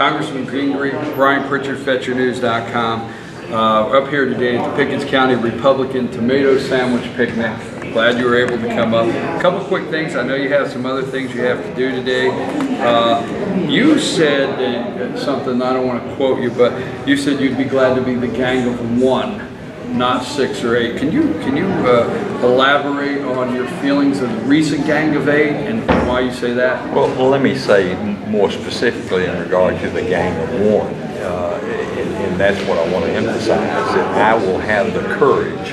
Congressman Gingrey, Brian Pritchard, FetYourNews.com. Up here today at the Pickens County Republican Tomato Sandwich Picnic. Glad you were able to come up. A couple quick things. I know you have some other things you have to do today. You said something, I don't want to quote you, but you said you'd be glad to be the gang of one, not 6 or 8. Can you elaborate on your feelings of the recent gang of 8 and why you say that? Well, let me say more specifically in regard to the gang of 1, and that's what I want to emphasize, that I will have the courage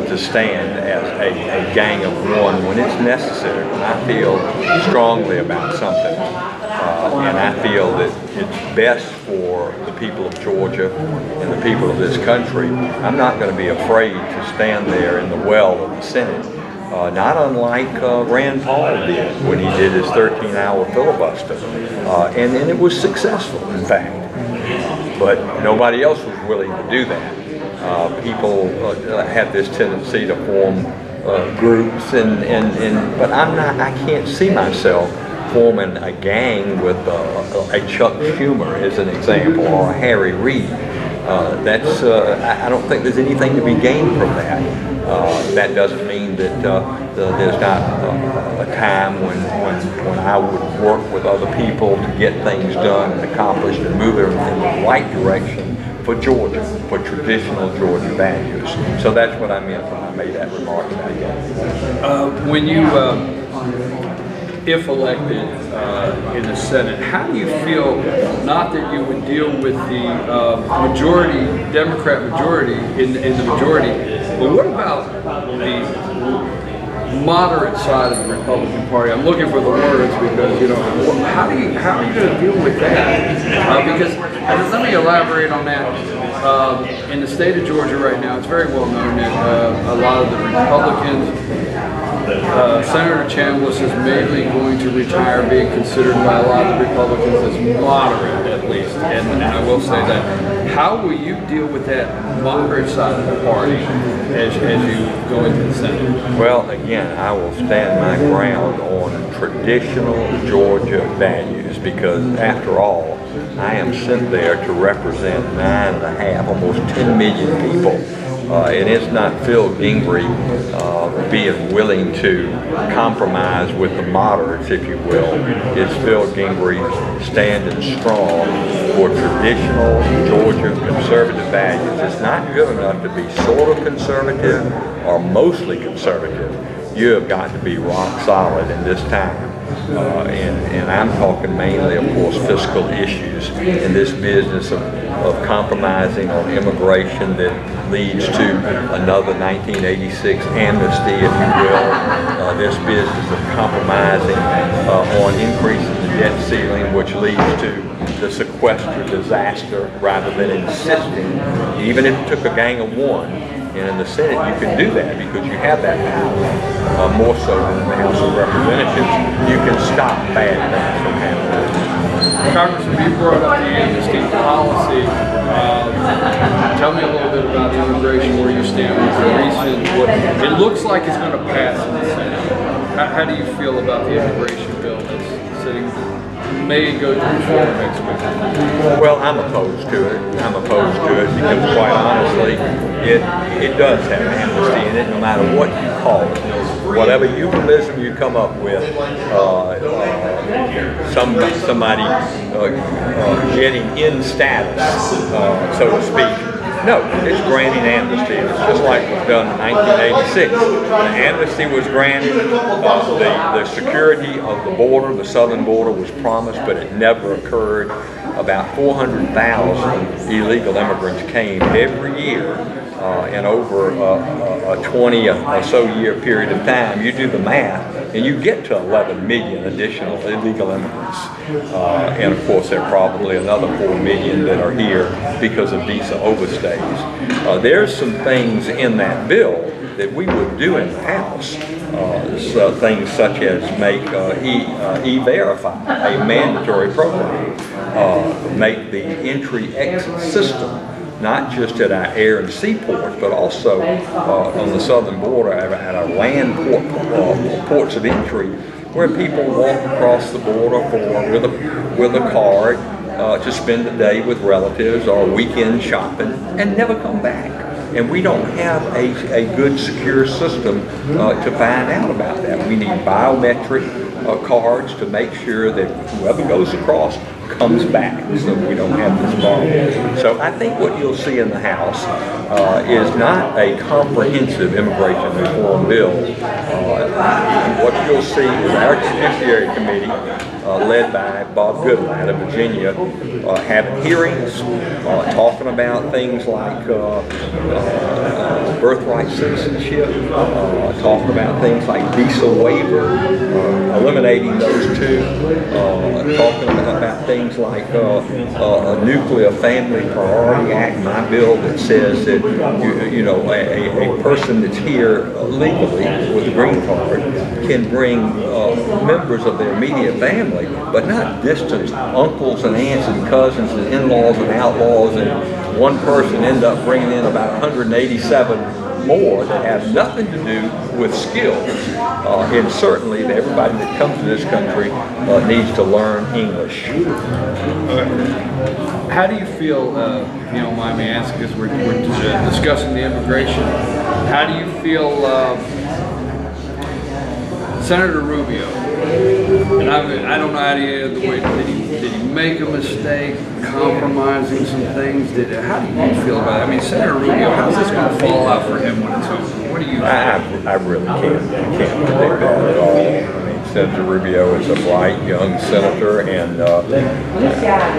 to stand as a gang of 1 when it's necessary, when I feel strongly about something, and I feel that it's best for the people of Georgia and the people of this country. I'm not going to be afraid to stand there in the well of the Senate, not unlike Rand Paul did when he did his 13-hour filibuster, and it was successful, in fact. But nobody else was willing to do that. People have this tendency to form groups, but I can't see myself forming a gang with a Chuck Schumer as an example, or a Harry Reid. I don't think there's anything to be gained from that. That doesn't mean that there's not a time when I would work with other people to get things done and accomplished and move it in the right direction for Georgia, for traditional Georgia values. So that's what I meant when I made that remark about you. When you, if elected in the Senate, how do you feel, not that you would deal with the majority, Democrat majority in the majority, but what about the moderate side of the Republican Party? I'm looking for the words because, you know, how are you going to deal with that? Because, let me elaborate on that. In the state of Georgia right now, it's very well known that a lot of the Republicans, Senator Chambliss is mainly going to retire, being considered by a lot of the Republicans as moderate, at least. And I will say that. How will you deal with that moderate side of the party as you go into the Senate? Well, again, I will stand my ground on traditional Georgia values because, after all, I am sent there to represent 9.5, almost 10 million people. And it's not Phil Gingrey being willing to compromise with the moderates, if you will. It's Phil Gingrey standing strong for traditional Georgia conservative values. It's not good enough to be sort of conservative or mostly conservative. You have got to be rock solid in this time. And I'm talking mainly, of course, fiscal issues in this business of compromising on immigration that leads to another 1986 amnesty, if you will. This business of compromising on increasing the debt ceiling, which leads to the sequester disaster, rather than insisting, even if it took a gang of 1. And in the Senate, you can do that because you have that power, more so than in the House of Representatives. You can stop bad things from happening. Congressman, you brought up the amnesty policy. Tell me a little bit about immigration, where you stand with the recent, what it looks like is going to pass in the Senate. How do you feel about the immigration bill that's sitting? May go to the floor next week? Well, I'm opposed to it. I'm opposed to it because, quite honestly, it does have amnesty in it, no matter what you call it. Whatever euphemism you come up with, somebody getting in status, so to speak. No, it's granting amnesty. It's just like was done in 1986. The amnesty was granted. The security of the border, the southern border, was promised, but it never occurred. About 400,000 illegal immigrants came every year in over a 20 or so year period of time. You do the math, and you get to 11 million additional illegal immigrants. And of course, there are probably another 4 million that are here because of visa overstays. There's some things in that bill that we would do in the House. So things such as make E-Verify a mandatory program, make the entry-exit system not just at our air and sea ports, but also on the southern border at our land ports of entry, where people walk across the border with a card to spend the day with relatives or weekend shopping and never come back. And we don't have a good, secure system to find out about that. We need biometric cards to make sure that whoever goes across comes back, so we don't have this problem. So I think what you'll see in the House is not a comprehensive immigration reform bill. What you'll see is our Judiciary Committee, led by Bob Goodwin out of Virginia, having hearings, talking about things like birthright citizenship, talking about things like visa waiver, eliminating those two, talking about things like a Nuclear Family Priority Act, my bill that says that a person that's here legally with a green card can bring members of their immediate family, but not distant uncles and aunts and cousins and in-laws and outlaws, and one person end up bringing in about 187 more that have nothing to do with skills. And certainly everybody that comes to this country needs to learn English. How do you feel, if you don't mind me asking, because we're discussing the immigration, how do you feel Senator Rubio, and I don't know how to get the way, did he make a mistake, compromising some things? How do you feel about it? I mean, Senator Rubio, how's this going to fall out for him when it's over? What do you think? I really can't predict that at all. I mean, Senator Rubio is a bright young senator and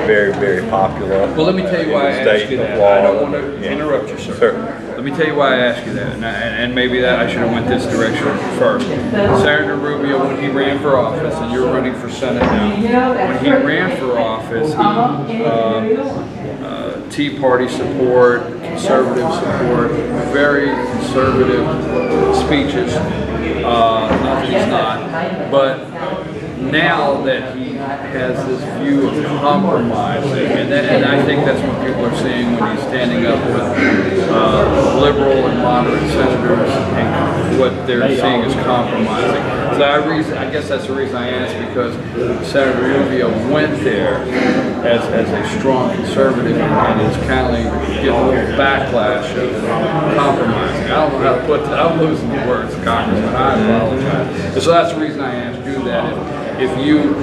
very, very popular. Well, let me tell you why I asked you that. I don't want to interrupt you, sir. Sure. Let me tell you why I asked you that, and maybe that I should have went this direction first. Senator Rubio, when he ran for office, and you're running for Senate now, when he ran for office, he Tea Party support, conservative support, very conservative speeches. Not that he's not, but now that he has this view of compromising, and I think that's what people are seeing when he's standing up with liberal and moderate senators, and what they're seeing is compromising. So I guess that's the reason I asked, because Senator Rubio went there as a strong conservative and is kind of getting a little backlash of compromising. I don't know how to put that. I'm losing the words, Congressman. I apologize. And so that's the reason I asked you that. If you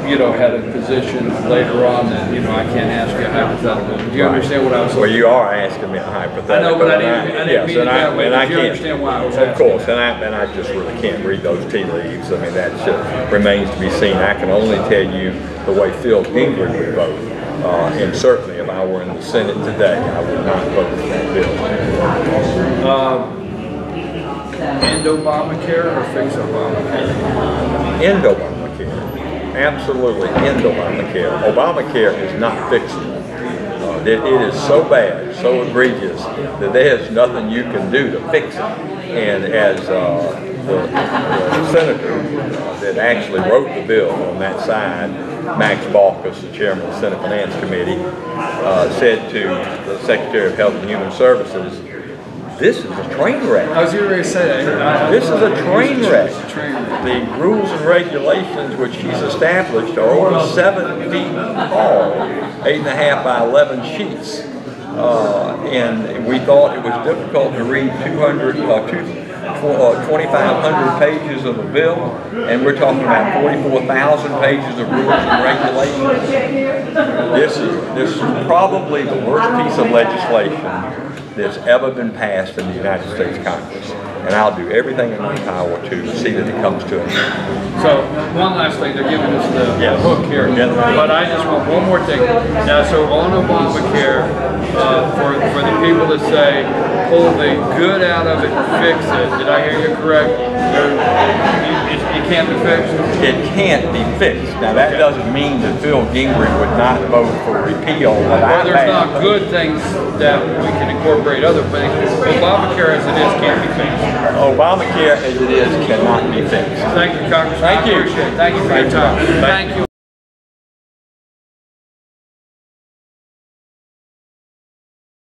had a position later on that, I can't ask you a hypothetical. Do you understand what I was saying? Well, you are asking me a hypothetical. I know, but I didn't mean it that way. But you understand why I was asking? Of course, and I just really can't read those tea leaves. I mean, that just remains to be seen. I can only tell you the way Phil Gingrey would vote. And certainly if I were in the Senate today, I would not vote for that bill. End Obamacare or fix Obamacare? End Obamacare. Absolutely end Obamacare. Obamacare is not fixable. It is so bad, so egregious, that there's nothing you can do to fix it. And as the senator that actually wrote the bill on that side, Max Baucus, the chairman of the Senate Finance Committee, said to the Secretary of Health and Human Services, this is a train wreck. I was going to say that. This is a train wreck. The rules and regulations which he's established are over 7 feet tall, 8.5 by 11 sheets. And we thought it was difficult to read 2,500 pages of a bill, and we're talking about 44,000 pages of rules and regulations. This is probably the worst piece of legislation that's ever been passed in the United States Congress. And I'll do everything in my power to see that it comes to an end. So, one last thing, they're giving us the hook here, but I just want one more thing. Now, so on Obamacare, for the people that say, pull the good out of it and fix it, did I hear you correct? It can't be fixed? It can't be fixed. Now, that doesn't mean that Phil Gingrey would not vote for repeal. Well, there's not good things that we can incorporate other things. Obamacare as it is can't be fixed. Obamacare as it is cannot be fixed. Thank you, Congressman. Thank you. I appreciate it. Thank you for your time. Thank you.